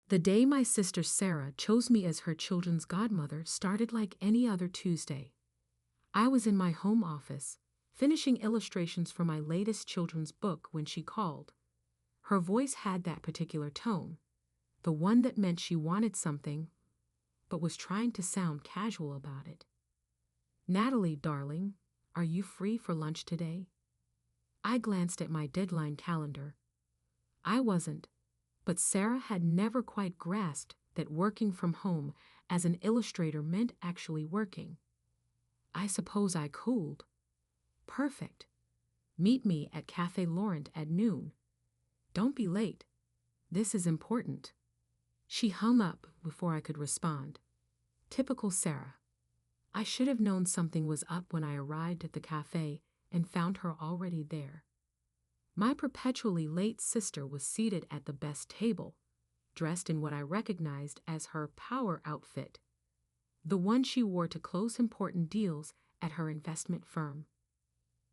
The day my sister Sarah chose me as her children's godmother started like any other Tuesday. I was in my home office, finishing illustrations for my latest children's book when she called. Her voice had that particular tone, the one that meant she wanted something, but was trying to sound casual about it. "Natalie, darling, are you free for lunch today?" I glanced at my deadline calendar. I wasn't, but Sarah had never quite grasped that working from home as an illustrator meant actually working. I suppose I cooled. "Perfect. Meet me at Café Laurent at noon. Don't be late. This is important." She hung up before I could respond. Typical Sarah. I should have known something was up when I arrived at the cafe and found her already there. My perpetually late sister was seated at the best table, dressed in what I recognized as her power outfit, the one she wore to close important deals at her investment firm.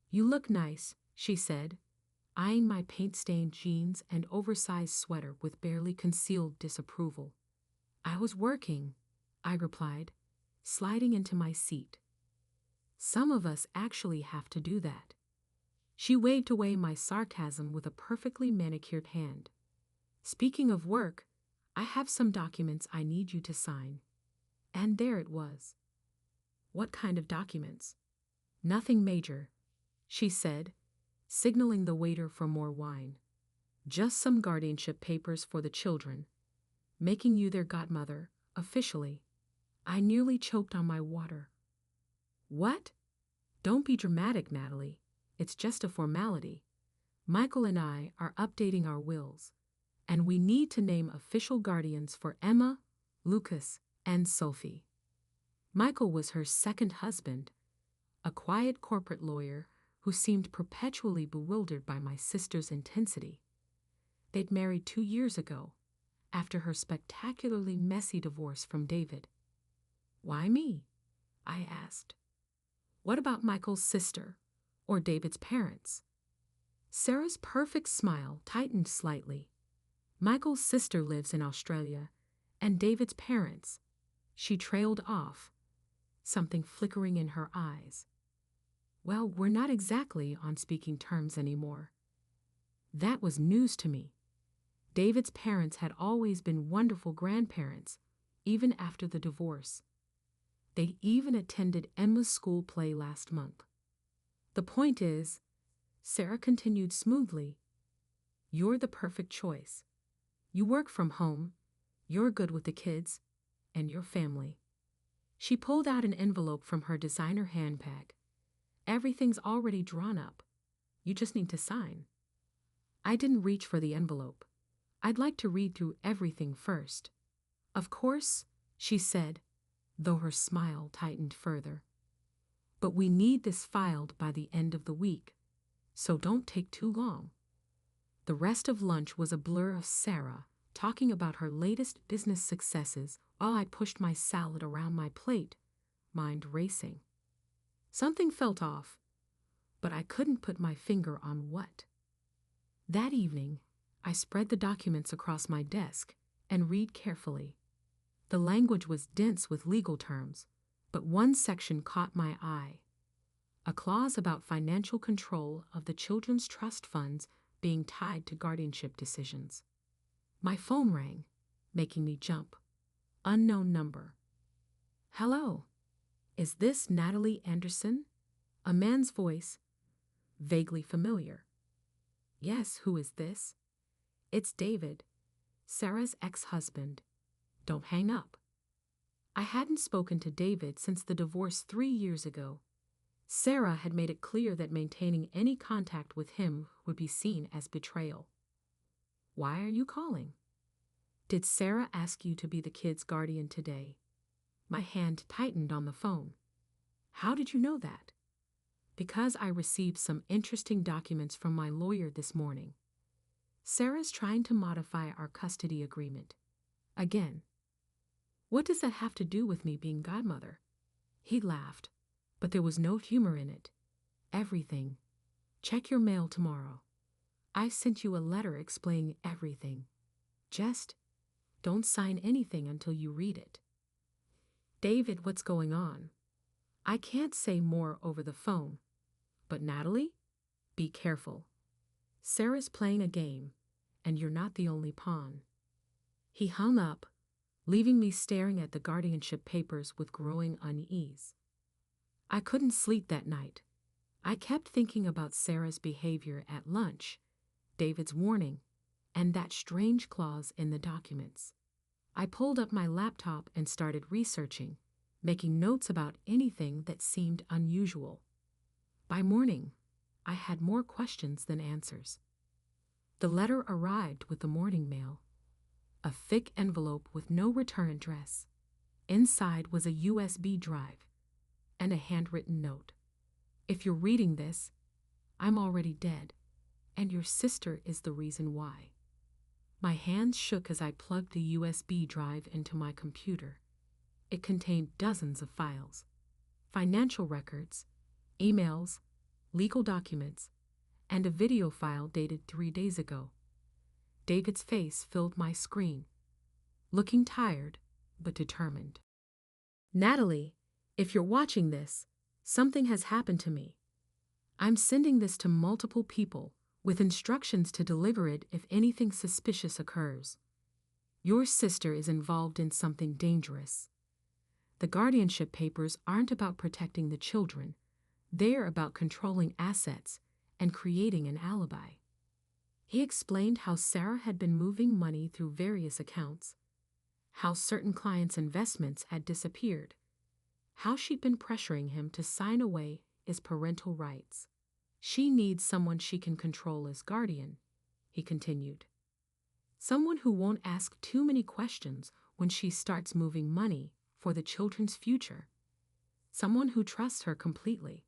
"You look nice," she said, eyeing my paint-stained jeans and oversized sweater with barely concealed disapproval. "I was working," I replied, sliding into my seat. "Some of us actually have to do that." She waved away my sarcasm with a perfectly manicured hand. "Speaking of work, I have some documents I need you to sign." And there it was. "What kind of documents?" "Nothing major," she said, signaling the waiter for more wine. "Just some guardianship papers for the children, making you their godmother, officially." I nearly choked on my water. "What?" "Don't be dramatic, Natalie. It's just a formality. Michael and I are updating our wills, and we need to name official guardians for Emma, Lucas, and Sophie." Michael was her second husband, a quiet corporate lawyer who seemed perpetually bewildered by my sister's intensity. They'd married 2 years ago, after her spectacularly messy divorce from David. "Why me?" I asked. "What about Michael's sister, or David's parents?" Sarah's perfect smile tightened slightly. "Michael's sister lives in Australia, and David's parents." She trailed off, something flickering in her eyes. "Well, we're not exactly on speaking terms anymore." That was news to me. David's parents had always been wonderful grandparents, even after the divorce. They'd even attended Emma's school play last month. "The point is," Sarah continued smoothly, "you're the perfect choice. You work from home, you're good with the kids, and your family." She pulled out an envelope from her designer handbag. "Everything's already drawn up. You just need to sign." I didn't reach for the envelope. I'd like to read through everything first. "Of course," she said, though her smile tightened further. "But we need this filed by the end of the week, so don't take too long." The rest of lunch was a blur of Sarah talking about her latest business successes while I pushed my salad around my plate, mind racing. Something felt off, but I couldn't put my finger on what. That evening, I spread the documents across my desk and read carefully. The language was dense with legal terms, but one section caught my eye. A clause about financial control of the children's trust funds being tied to guardianship decisions. My phone rang, making me jump. Unknown number. "Hello. Is this Natalie Anderson?" A man's voice, vaguely familiar. "Yes, who is this?" "It's David, Sarah's ex-husband. Don't hang up." I hadn't spoken to David since the divorce 3 years ago. Sarah had made it clear that maintaining any contact with him would be seen as betrayal. "Why are you calling?" "Did Sarah ask you to be the kid's guardian today?" My hand tightened on the phone. "How did you know that?" "Because I received some interesting documents from my lawyer this morning. Sarah's trying to modify our custody agreement. Again." "What does that have to do with me being godmother?" He laughed, but there was no humor in it. "Everything. Check your mail tomorrow. I sent you a letter explaining everything. Just Don't sign anything until you read it. David, what's going on? I can't say more over the phone. But Natalie? Be careful. Sarah's playing a game, and you're not the only pawn. He hung up, leaving me staring at the guardianship papers with growing unease. I couldn't sleep that night. I kept thinking about Sarah's behavior at lunch, David's warning, and that strange clause in the documents. I pulled up my laptop and started researching, making notes about anything that seemed unusual. By morning, I had more questions than answers. The letter arrived with the morning mail, a thick envelope with no return address. Inside was a USB drive and a handwritten note. If you're reading this, I'm already dead, and your sister is the reason why. My hands shook as I plugged the USB drive into my computer. It contained dozens of files, financial records, emails, legal documents, and a video file dated 3 days ago. David's face filled my screen, looking tired but determined. Natalie, if you're watching this, something has happened to me. I'm sending this to multiple people with instructions to deliver it if anything suspicious occurs. Your sister is involved in something dangerous. The guardianship papers aren't about protecting the children. They're about controlling assets and creating an alibi. He explained how Sarah had been moving money through various accounts, how certain clients' investments had disappeared, how she'd been pressuring him to sign away his parental rights. She needs someone she can control as guardian, he continued. Someone who won't ask too many questions when she starts moving money for the children's future. Someone who trusts her completely.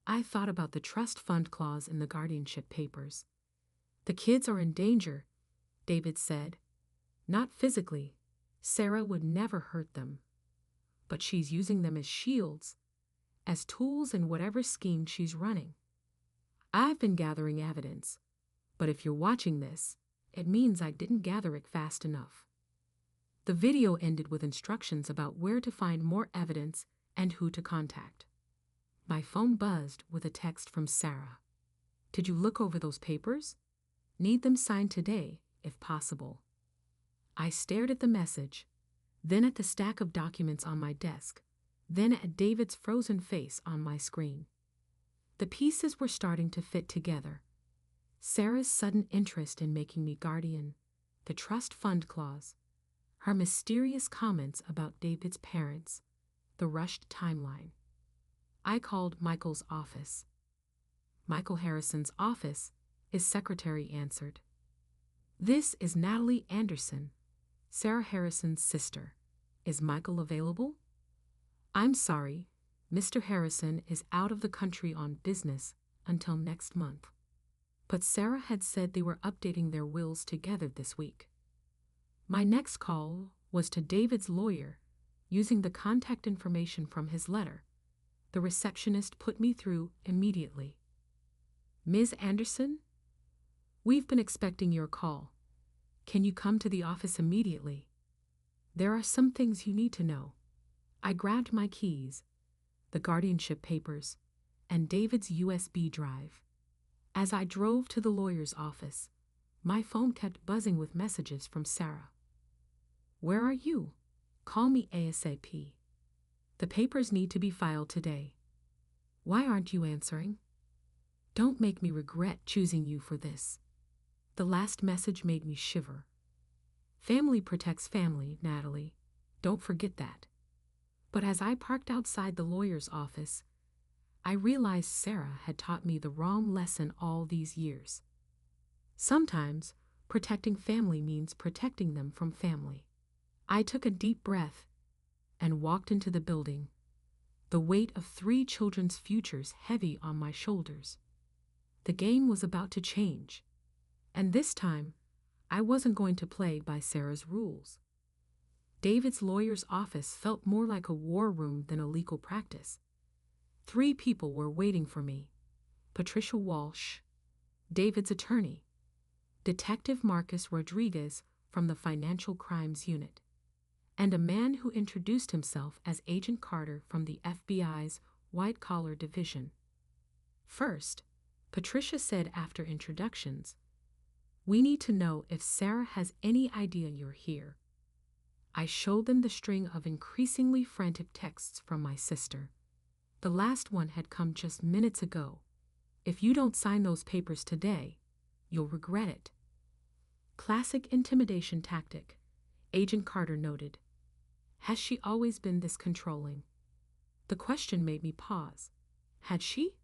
I thought about the trust fund clause in the guardianship papers. The kids are in danger, David said. Not physically. Sarah would never hurt them. But she's using them as shields, as tools in whatever scheme she's running. I've been gathering evidence, but if you're watching this, it means I didn't gather it fast enough. The video ended with instructions about where to find more evidence and who to contact. My phone buzzed with a text from Sarah. Did you look over those papers? Need them signed today, if possible. I stared at the message, then at the stack of documents on my desk, then at David's frozen face on my screen. The pieces were starting to fit together. Sarah's sudden interest in making me guardian, the trust fund clause, her mysterious comments about David's parents, the rushed timeline. I called Michael's office. Michael Harrison's office, his secretary answered. This is Natalie Anderson, Sarah Harrison's sister. Is Michael available? I'm sorry, Mr. Harrison is out of the country on business until next month. But Sarah had said they were updating their wills together this week. My next call was to David's lawyer, using the contact information from his letter. The receptionist put me through immediately. Ms. Anderson? We've been expecting your call. Can you come to the office immediately? There are some things you need to know. I grabbed my keys, the guardianship papers, and David's USB drive. As I drove to the lawyer's office, my phone kept buzzing with messages from Sarah. Where are you? Call me ASAP. The papers need to be filed today. Why aren't you answering? Don't make me regret choosing you for this. The last message made me shiver. Family protects family, Natalie. Don't forget that. But as I parked outside the lawyer's office, I realized Sarah had taught me the wrong lesson all these years. Sometimes, protecting family means protecting them from family. I took a deep breath and walked into the building, the weight of 3 children's futures heavy on my shoulders. The game was about to change, and this time, I wasn't going to play by Sarah's rules. David's lawyer's office felt more like a war room than a legal practice. 3 people were waiting for me: Patricia Walsh, David's attorney, Detective Marcus Rodriguez from the Financial Crimes Unit, and a man who introduced himself as Agent Carter from the FBI's White Collar Division. First, Patricia said after introductions, "We need to know if Sarah has any idea you're here." I showed them the string of increasingly frantic texts from my sister. The last one had come just minutes ago. "If you don't sign those papers today, you'll regret it." Classic intimidation tactic, Agent Carter noted. Has she always been this controlling? The question made me pause. Had she?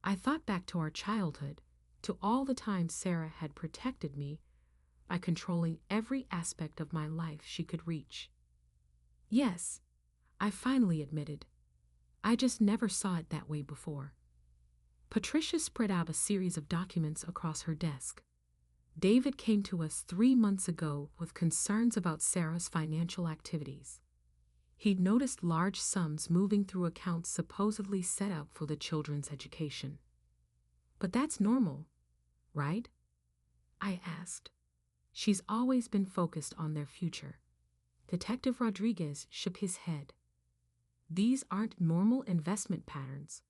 I thought back to our childhood, to all the times Sarah had protected me by controlling every aspect of my life she could reach. Yes, I finally admitted. I just never saw it that way before. Patricia spread out a series of documents across her desk. David came to us 3 months ago with concerns about Sarah's financial activities. He'd noticed large sums moving through accounts supposedly set up for the children's education. But that's normal, right? I asked. She's always been focused on their future. Detective Rodriguez shook his head. These aren't normal investment patterns.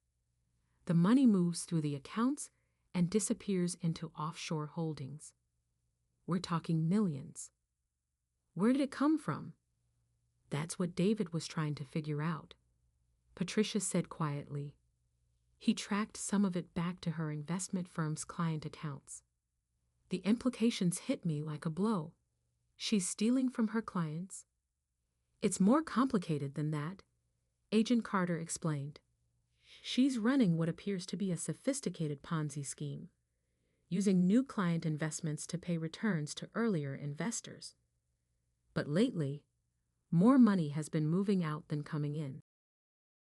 The money moves through the accounts and disappears into offshore holdings. We're talking millions. Where did it come from? That's what David was trying to figure out, Patricia said quietly. He tracked some of it back to her investment firm's client accounts. The implications hit me like a blow. She's stealing from her clients. It's more complicated than that, Agent Carter explained. She's running what appears to be a sophisticated Ponzi scheme, using new client investments to pay returns to earlier investors. But lately, more money has been moving out than coming in.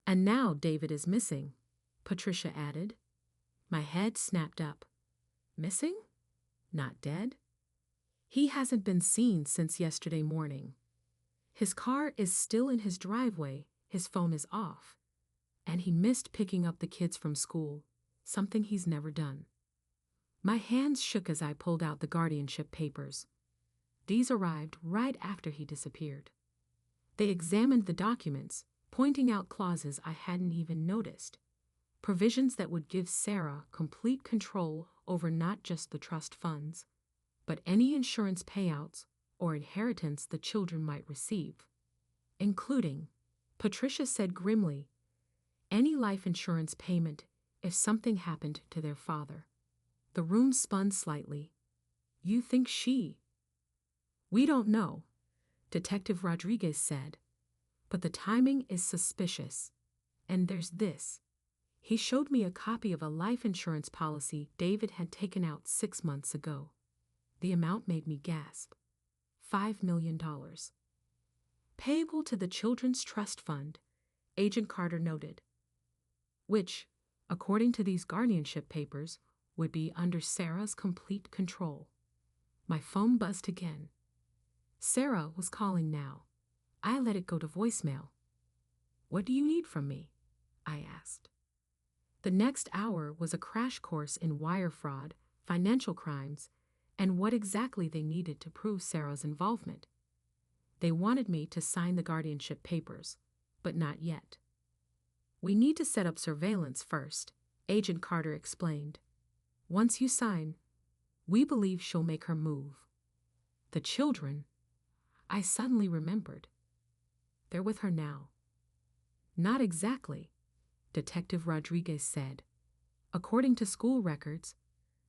And now David is missing, Patricia added. My head snapped up. Missing? Not dead? He hasn't been seen since yesterday morning. His car is still in his driveway, his phone is off, and he missed picking up the kids from school, something he's never done. My hands shook as I pulled out the guardianship papers. These arrived right after he disappeared. They examined the documents, pointing out clauses I hadn't even noticed, provisions that would give Sarah complete control over not just the trust funds, but any insurance payouts or inheritance the children might receive, including, Patricia said grimly, any life insurance payment if something happened to their father. The room spun slightly. You think she? We don't know, Detective Rodriguez said, but the timing is suspicious. And there's this. He showed me a copy of a life insurance policy David had taken out 6 months ago. The amount made me gasp. $5 million. Payable to the Children's Trust Fund, Agent Carter noted, which, according to these guardianship papers, would be under Sarah's complete control. My phone buzzed again. Sarah was calling now. I let it go to voicemail. What do you need from me? I asked. The next hour was a crash course in wire fraud, financial crimes, and what exactly they needed to prove Sarah's involvement. They wanted me to sign the guardianship papers, but not yet. We need to set up surveillance first, Agent Carter explained. Once you sign, we believe she'll make her move. The children, I suddenly remembered. They're with her now. Not exactly, Detective Rodriguez said. According to school records,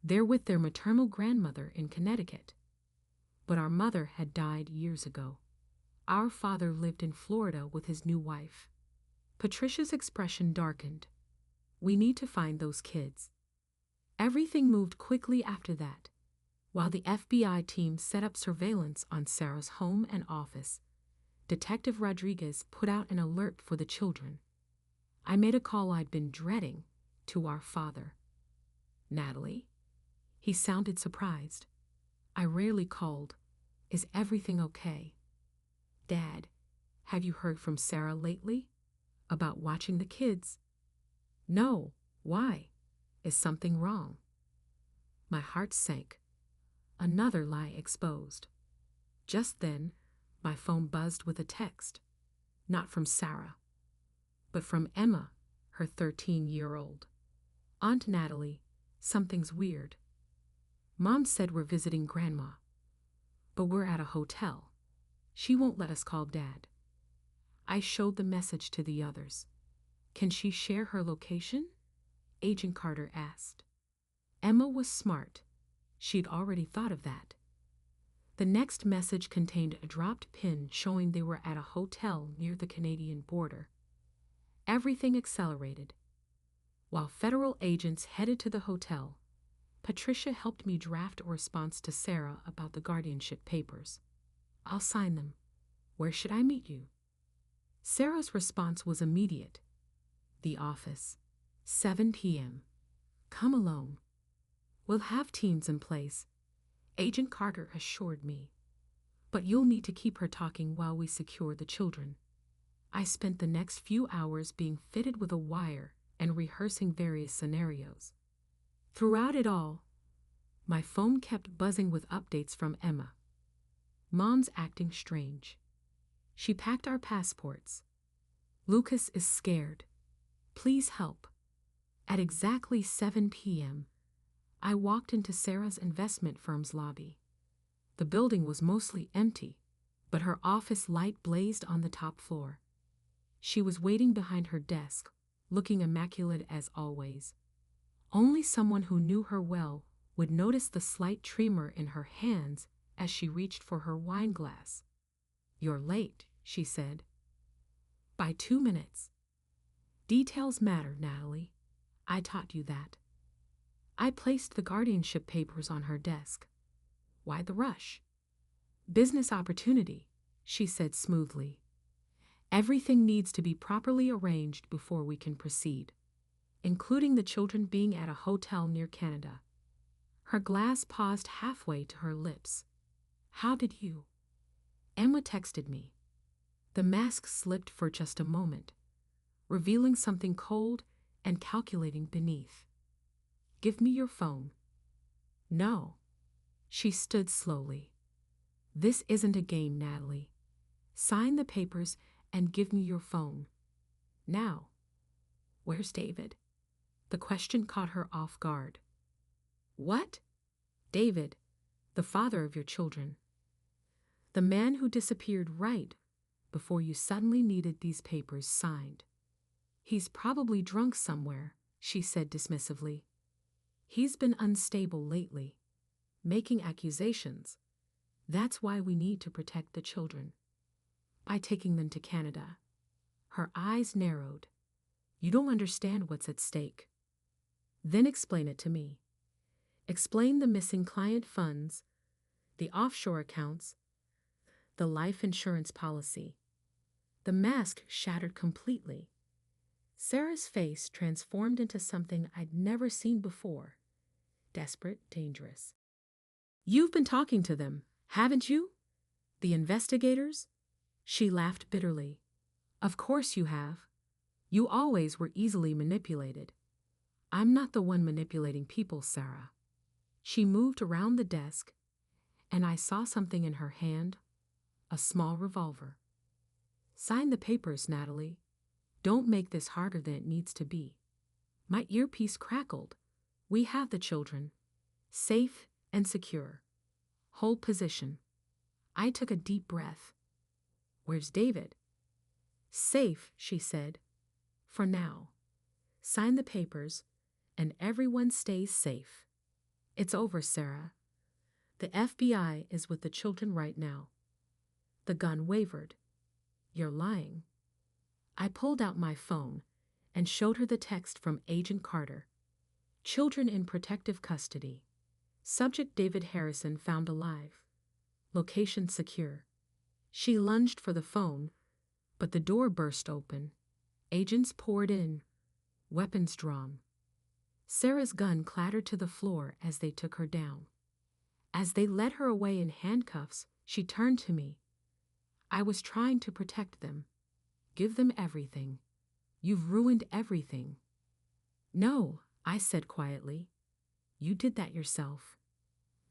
they're with their maternal grandmother in Connecticut. But our mother had died years ago. Our father lived in Florida with his new wife. Patricia's expression darkened. We need to find those kids. Everything moved quickly after that. While the FBI team set up surveillance on Sarah's home and office, Detective Rodriguez put out an alert for the children. I made a call I'd been dreading to our father. Natalie? He sounded surprised. I rarely called. Is everything okay? Dad, have you heard from Sarah lately? About watching the kids? No. Why? Is something wrong? My heart sank. Another lie exposed. Just then, my phone buzzed with a text. Not from Sarah, but from Emma, her 13-year-old. Aunt Natalie, something's weird. Mom said we're visiting Grandma, but we're at a hotel. She won't let us call Dad. I showed the message to the others. Can she share her location? Agent Carter asked. Emma was smart. She'd already thought of that. The next message contained a dropped pin showing they were at a hotel near the Canadian border. Everything accelerated. While federal agents headed to the hotel, Patricia helped me draft a response to Sarah about the guardianship papers. I'll sign them. Where should I meet you? Sarah's response was immediate. The office. 7 p.m. Come alone. We'll have teams in place, Agent Carter assured me. But you'll need to keep her talking while we secure the children. I spent the next few hours being fitted with a wire and rehearsing various scenarios. Throughout it all, my phone kept buzzing with updates from Emma. Mom's acting strange. She packed our passports. Lucas is scared. Please help. At exactly 7 p.m., I walked into Sarah's investment firm's lobby. The building was mostly empty, but her office light blazed on the top floor. She was waiting behind her desk, looking immaculate as always. Only someone who knew her well would notice the slight tremor in her hands as she reached for her wine glass. You're late, she said. By 2 minutes. Details matter, Natalie. I taught you that. I placed the guardianship papers on her desk. Why the rush? Business opportunity, she said smoothly. Everything needs to be properly arranged before we can proceed, including the children being at a hotel near Canada. Her glass paused halfway to her lips. How did you? Emma texted me. The mask slipped for just a moment, revealing something cold and calculating beneath. Give me your phone. No. She stood slowly. This isn't a game, Natalie. Sign the papers and give me your phone. Now. Where's David? The question caught her off guard. What? David, the father of your children. The man who disappeared right before you suddenly needed these papers signed. He's probably drunk somewhere, she said dismissively. He's been unstable lately, making accusations. That's why we need to protect the children. By taking them to Canada. Her eyes narrowed. You don't understand what's at stake. Then explain it to me. Explain the missing client funds, the offshore accounts, the life insurance policy. The mask shattered completely. Sarah's face transformed into something I'd never seen before. Desperate, dangerous. You've been talking to them, haven't you? The investigators? She laughed bitterly. Of course you have. You always were easily manipulated. I'm not the one manipulating people, Sarah. She moved around the desk, and I saw something in her hand, a small revolver. Sign the papers, Natalie. Don't make this harder than it needs to be. My earpiece crackled. We have the children. Safe and secure. Hold position. I took a deep breath. Where's David? Safe, she said. For now. Sign the papers, and everyone stays safe. It's over, Sarah. The FBI is with the children right now. The gun wavered. You're lying. I pulled out my phone and showed her the text from Agent Carter. Children in protective custody. Subject David Harrison found alive. Location secure. She lunged for the phone, but the door burst open. Agents poured in, weapons drawn. Sarah's gun clattered to the floor as they took her down. As they led her away in handcuffs, she turned to me. I was trying to protect them. Give them everything. You've ruined everything. No, I said quietly. You did that yourself.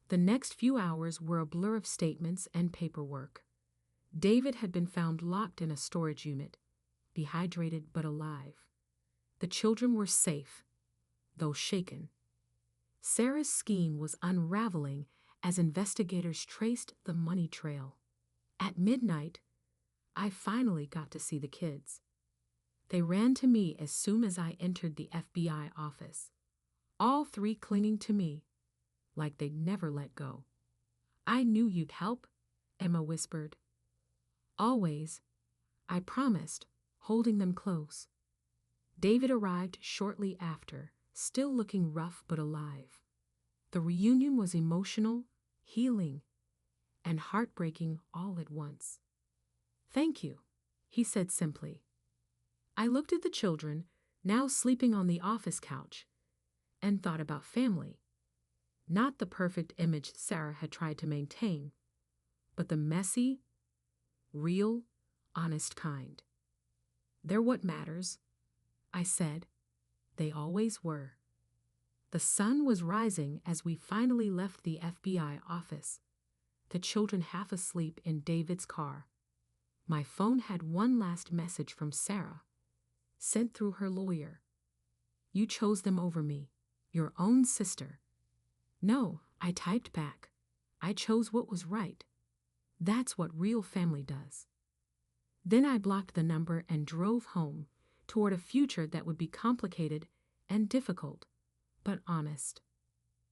The next few hours were a blur of statements and paperwork. David had been found locked in a storage unit, dehydrated but alive. The children were safe, though shaken. Sarah's scheme was unraveling as investigators traced the money trail. At midnight, I finally got to see the kids. They ran to me as soon as I entered the FBI office, all three clinging to me, like they'd never let go. "I knew you'd help," Emma whispered. "Always," I promised, holding them close. David arrived shortly after, still looking rough but alive. The reunion was emotional, healing, and heartbreaking all at once. "Thank you," he said simply. I looked at the children, now sleeping on the office couch, and thought about family. Not the perfect image Sarah had tried to maintain, but the messy, real, honest kind. "They're what matters," I said. They always were. The sun was rising as we finally left the FBI office, the children half asleep in David's car. My phone had one last message from Sarah, sent through her lawyer. "You chose them over me, your own sister." "No," I typed back. "I chose what was right. That's what real family does." Then I blocked the number and drove home, toward a future that would be complicated and difficult, but honest.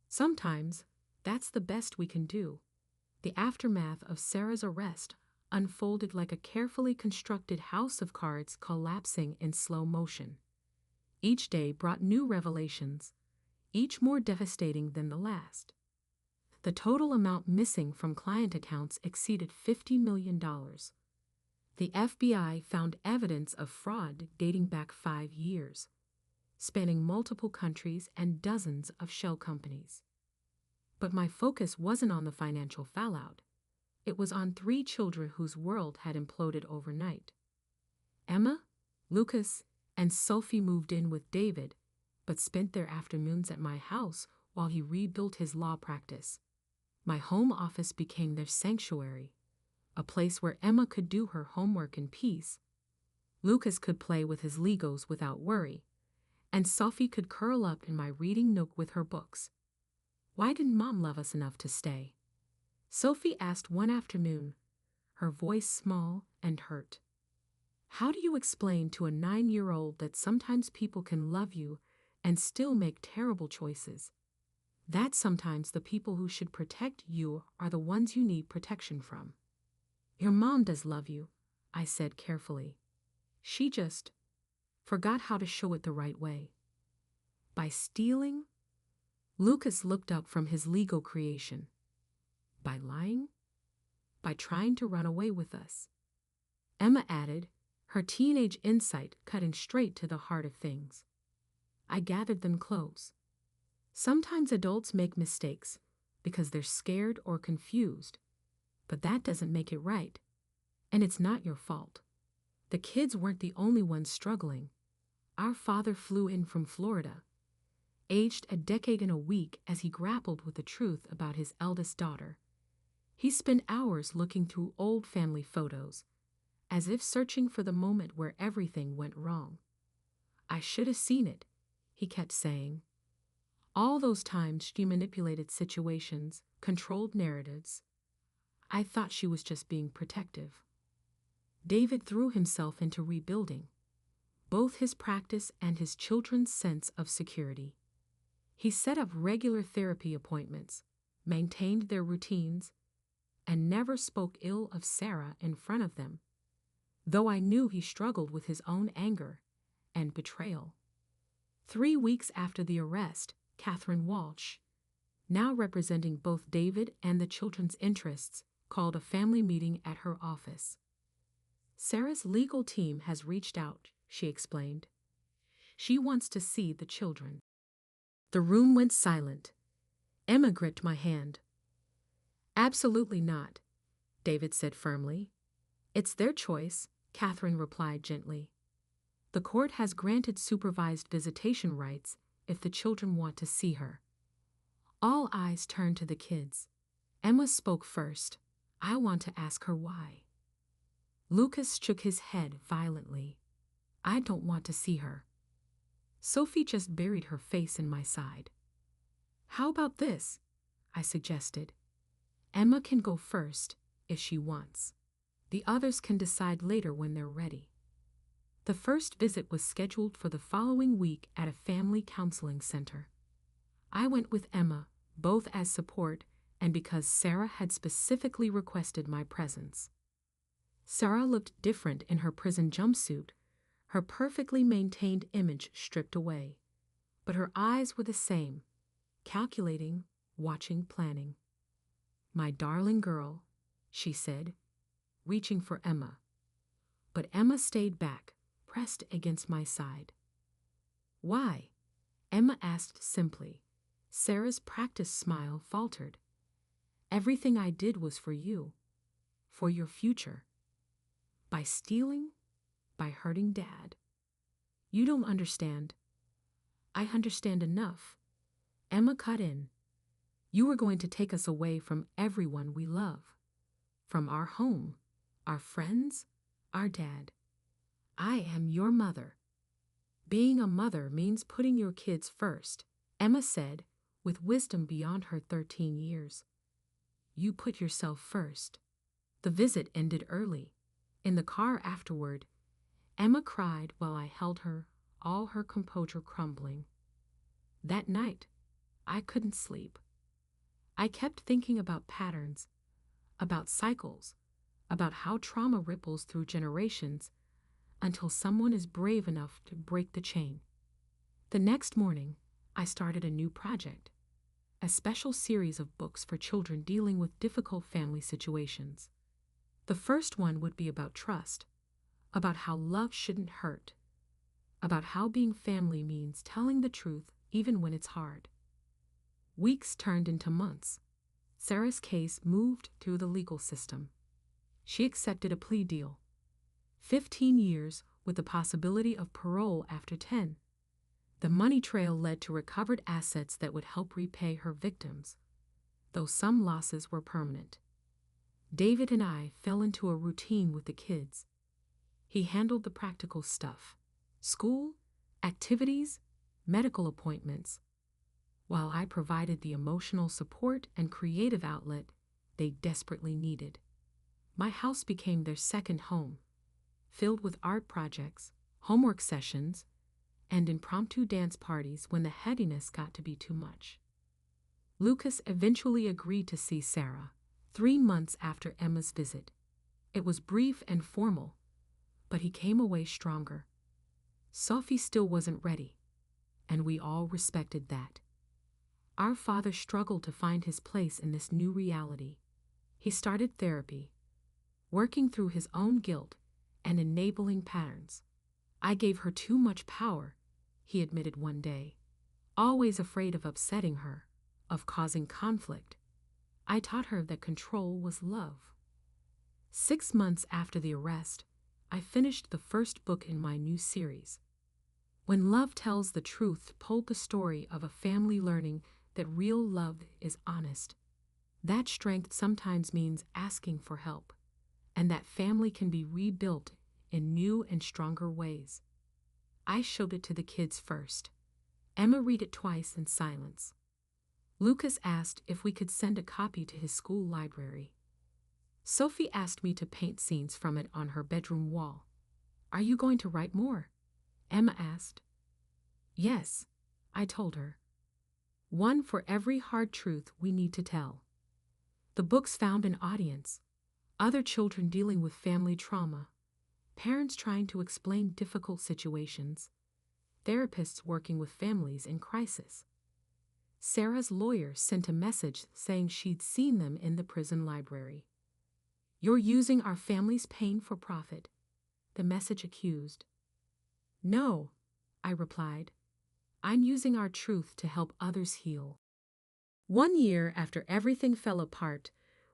Sometimes, that's the best we can do. The aftermath of Sarah's arrest unfolded like a carefully constructed house of cards collapsing in slow motion. Each day brought new revelations, each more devastating than the last. The total amount missing from client accounts exceeded $50 million. The FBI found evidence of fraud dating back 5 years, spanning multiple countries and dozens of shell companies. But my focus wasn't on the financial fallout. It was on 3 children whose world had imploded overnight. Emma, Lucas, and Sophie moved in with David, but spent their afternoons at my house while he rebuilt his law practice. My home office became their sanctuary, a place where Emma could do her homework in peace, Lucas could play with his Legos without worry, and Sophie could curl up in my reading nook with her books. Why didn't Mom love us enough to stay? Sophie asked one afternoon, her voice small and hurt. How do you explain to a 9-year-old that sometimes people can love you and still make terrible choices? That sometimes the people who should protect you are the ones you need protection from. Your mom does love you, I said carefully. She just forgot how to show it the right way. By stealing? Lucas looked up from his Lego creation. By lying? By trying to run away with us. Emma added, her teenage insight cutting straight to the heart of things. I gathered them close. Sometimes adults make mistakes because they're scared or confused, but that doesn't make it right. And it's not your fault. The kids weren't the only ones struggling. Our father flew in from Florida, aged a decade and a week as he grappled with the truth about his eldest daughter. He spent hours looking through old family photos, as if searching for the moment where everything went wrong. I should have seen it, he kept saying. All those times she manipulated situations, controlled narratives. I thought she was just being protective. David threw himself into rebuilding, both his practice and his children's sense of security. He set up regular therapy appointments, maintained their routines, and never spoke ill of Sarah in front of them, though I knew he struggled with his own anger and betrayal. 3 weeks after the arrest, Catherine Walsh, now representing both David and the children's interests, called a family meeting at her office. Sarah's legal team has reached out, she explained. She wants to see the children. The room went silent. Emma gripped my hand. Absolutely not, David said firmly. It's their choice, Catherine replied gently. The court has granted supervised visitation rights if the children want to see her. All eyes turned to the kids. Emma spoke first. I want to ask her why. Lucas shook his head violently. I don't want to see her. Sophie just buried her face in my side. How about this? I suggested. Emma can go first, if she wants. The others can decide later when they're ready. The first visit was scheduled for the following week at a family counseling center. I went with Emma, both as support and because Sarah had specifically requested my presence. Sarah looked different in her prison jumpsuit, her perfectly maintained image stripped away. But her eyes were the same, calculating, watching, planning. My darling girl, she said, reaching for Emma. But Emma stayed back, pressed against my side. Why? Emma asked simply. Sarah's practiced smile faltered. Everything I did was for you, for your future. By stealing, by hurting Dad. You don't understand. I understand enough. Emma cut in. You were going to take us away from everyone we love. From our home, our friends, our dad. I am your mother. Being a mother means putting your kids first, Emma said, with wisdom beyond her 13 years. You put yourself first. The visit ended early. In the car afterward, Emma cried while I held her, all her composure crumbling. That night, I couldn't sleep. I kept thinking about patterns, about cycles, about how trauma ripples through generations until someone is brave enough to break the chain. The next morning, I started a new project, a special series of books for children dealing with difficult family situations. The first one would be about trust, about how love shouldn't hurt, about how being family means telling the truth even when it's hard. Weeks turned into months. Sarah's case moved through the legal system. She accepted a plea deal. 15 years with the possibility of parole after 10. The money trail led to recovered assets that would help repay her victims, though some losses were permanent. David and I fell into a routine with the kids. He handled the practical stuff, school, activities, medical appointments, while I provided the emotional support and creative outlet they desperately needed. My house became their second home, filled with art projects, homework sessions, and impromptu dance parties when the heaviness got to be too much. Lucas eventually agreed to see Sarah 3 months after Emma's visit. It was brief and formal, but he came away stronger. Sophie still wasn't ready, and we all respected that. Our father struggled to find his place in this new reality. He started therapy, working through his own guilt and enabling patterns. I gave her too much power, he admitted one day, always afraid of upsetting her, of causing conflict. I taught her that control was love. 6 months after the arrest, I finished the first book in my new series. When Love Tells the Truth told the story of a family learning that real love is honest. That strength sometimes means asking for help, and that family can be rebuilt in new and stronger ways. I showed it to the kids first. Emma read it twice in silence. Lucas asked if we could send a copy to his school library. Sophie asked me to paint scenes from it on her bedroom wall. Are you going to write more? Emma asked. Yes, I told her. One for every hard truth we need to tell. The books found an audience. Other children dealing with family trauma, parents trying to explain difficult situations, therapists working with families in crisis. Sarah's lawyer sent a message saying she'd seen them in the prison library. You're using our family's pain for profit, the message accused. No, I replied. I'm using our truth to help others heal. 1 year after everything fell apart,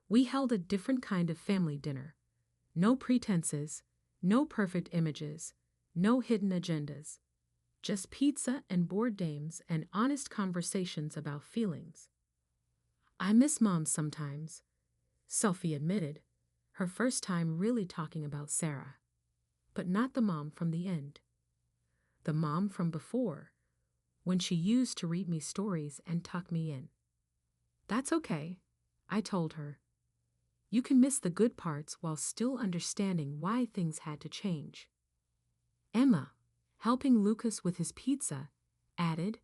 we held a different kind of family dinner. No pretenses, no perfect images, no hidden agendas. Just pizza and board games and honest conversations about feelings. I miss Mom sometimes, Sophie admitted, her first time really talking about Sarah. But not the mom from the end. The mom from before, when she used to read me stories and tuck me in. That's okay, I told her. You can miss the good parts while still understanding why things had to change. Emma, helping Lucas with his pizza, added,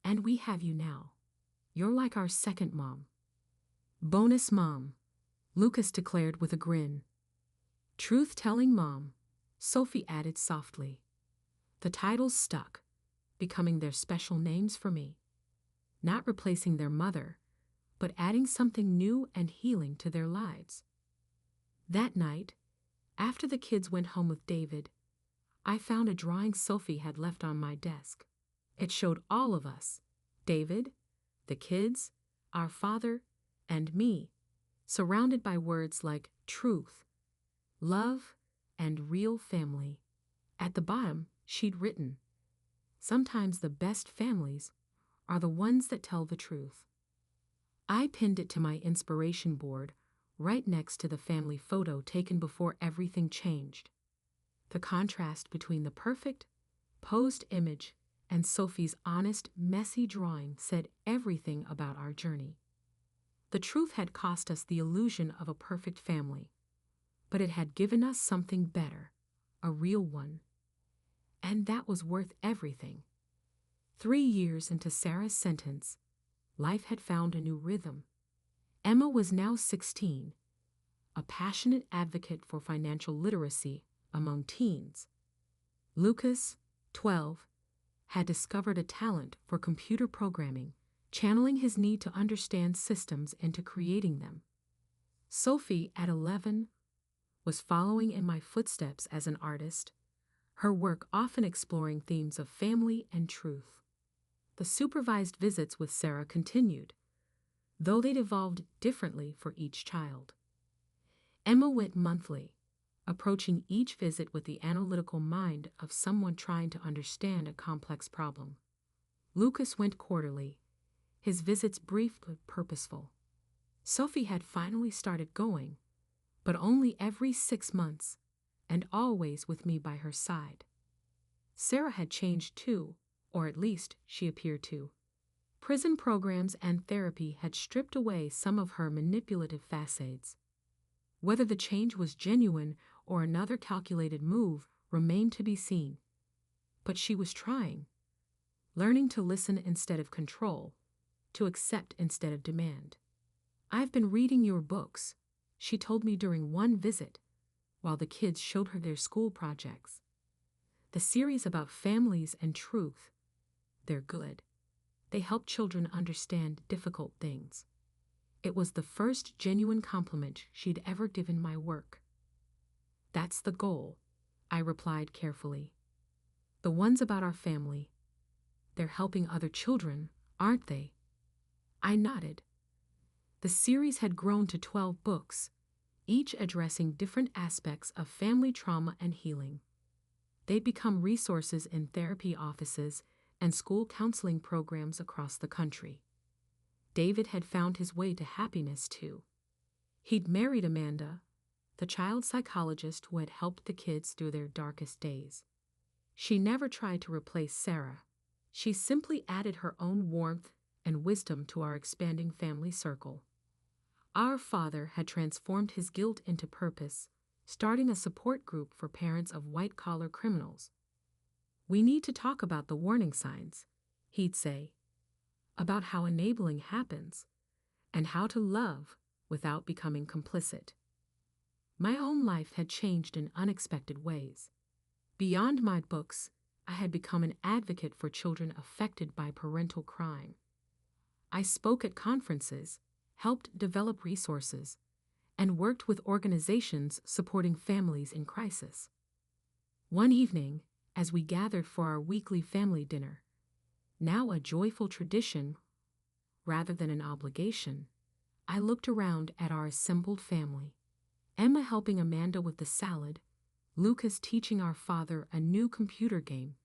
"And we have you now. You're like our second mom." "Bonus mom," Lucas declared with a grin. "Truth-telling mom," Sophie added softly. The titles stuck, becoming their special names for me. Not replacing their mother, but adding something new and healing to their lives. That night, after the kids went home with David, I found a drawing Sophie had left on my desk. It showed all of us, David, the kids, our father, and me, surrounded by words like truth, love, and real family. At the bottom, she'd written, "Sometimes the best families are the ones that tell the truth." I pinned it to my inspiration board, right next to the family photo taken before everything changed. The contrast between the perfect, posed image and Sophie's honest, messy drawing said everything about our journey. The truth had cost us the illusion of a perfect family, but it had given us something better, a real one. And that was worth everything. 3 years into Sarah's sentence, life had found a new rhythm. Emma was now 16, a passionate advocate for financial literacy among teens. Lucas, 12, had discovered a talent for computer programming, channeling his need to understand systems into creating them. Sophie, at 11, was following in my footsteps as an artist, her work often exploring themes of family and truth. The supervised visits with Sarah continued, though they'd evolved differently for each child. Emma went monthly, approaching each visit with the analytical mind of someone trying to understand a complex problem. Lucas went quarterly, his visits brief but purposeful. Sophie had finally started going, but only every 6 months, and always with me by her side. Sarah had changed too, or at least she appeared to. Prison programs and therapy had stripped away some of her manipulative facades. Whether the change was genuine or another calculated move remained to be seen. But she was trying, learning to listen instead of control, to accept instead of demand. "I've been reading your books," she told me during one visit, while the kids showed her their school projects. "The series about families and truth. They're good. They help children understand difficult things." It was the first genuine compliment she'd ever given my work. "That's the goal," I replied carefully. "The ones about our family. They're helping other children, aren't they?" I nodded. The series had grown to 12 books, each addressing different aspects of family trauma and healing. They'd become resources in therapy offices and school counseling programs across the country. David had found his way to happiness too. He'd married Amanda, the child psychologist who had helped the kids through their darkest days. She never tried to replace Sarah. She simply added her own warmth and wisdom to our expanding family circle. Our father had transformed his guilt into purpose, starting a support group for parents of white-collar criminals. "We need to talk about the warning signs," he'd say, "about how enabling happens, and how to love without becoming complicit." My own life had changed in unexpected ways. Beyond my books, I had become an advocate for children affected by parental crime. I spoke at conferences, helped develop resources, and worked with organizations supporting families in crisis. One evening, as we gathered for our weekly family dinner, now a joyful tradition rather than an obligation, I looked around at our assembled family. Emma helping Amanda with the salad, Lucas teaching our father a new computer game,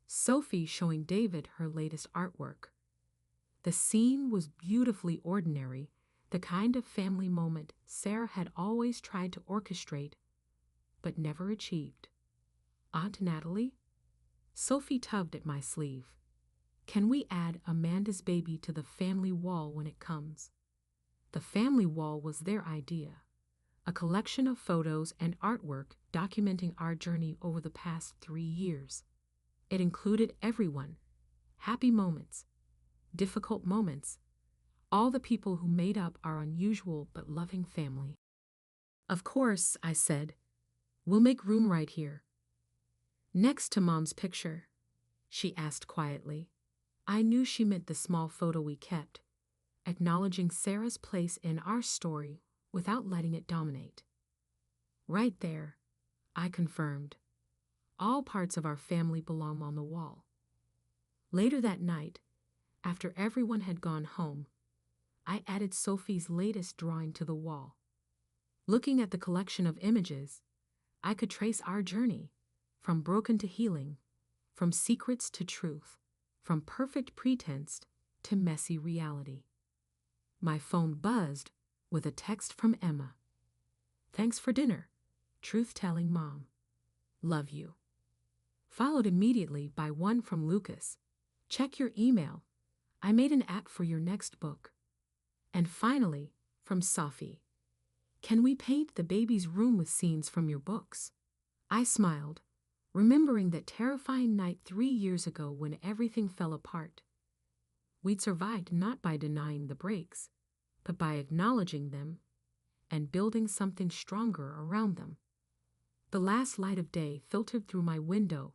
Sophie showing David her latest artwork. The scene was beautifully ordinary, the kind of family moment Sarah had always tried to orchestrate, but never achieved. Aunt Natalie? Sophie tugged at my sleeve. Can we add Amanda's baby to the family wall when it comes? The family wall was their idea, a collection of photos and artwork documenting our journey over the past 3 years. It included everyone, happy moments, difficult moments, all the people who made up our unusual but loving family. Of course, I said, we'll make room right here. Next to Mom's picture, she asked quietly. I knew she meant the small photo we kept, acknowledging Sarah's place in our story without letting it dominate. Right there, I confirmed. All parts of our family belong on the wall. Later that night, after everyone had gone home, I added Sophie's latest drawing to the wall. Looking at the collection of images, I could trace our journey, from broken to healing, from secrets to truth, from perfect pretense to messy reality. My phone buzzed with a text from Emma. Thanks for dinner. Truth-telling Mom. Love you. Followed immediately by one from Lucas. Check your email. I made an app for your next book. And finally, from Sophie. Can we paint the baby's room with scenes from your books? I smiled, remembering that terrifying night 3 years ago when everything fell apart. We'd survived not by denying the breaks, but by acknowledging them and building something stronger around them. The last light of day filtered through my window,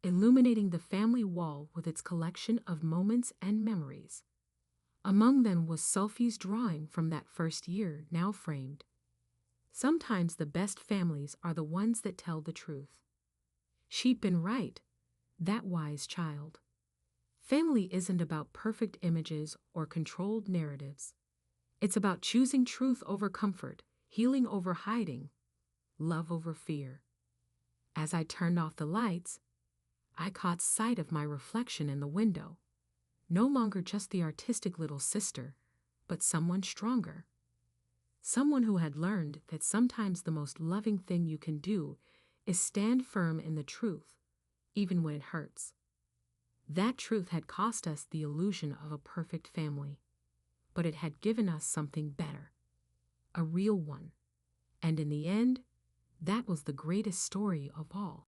illuminating the family wall with its collection of moments and memories. Among them was Sophie's drawing from that first year, now framed. Sometimes the best families are the ones that tell the truth. She'd been right, that wise child. Family isn't about perfect images or controlled narratives. It's about choosing truth over comfort, healing over hiding, love over fear. As I turned off the lights, I caught sight of my reflection in the window. No longer just the artistic little sister, but someone stronger. Someone who had learned that sometimes the most loving thing you can do is stand firm in the truth, even when it hurts. That truth had cost us the illusion of a perfect family, but it had given us something better, a real one. And in the end, that was the greatest story of all.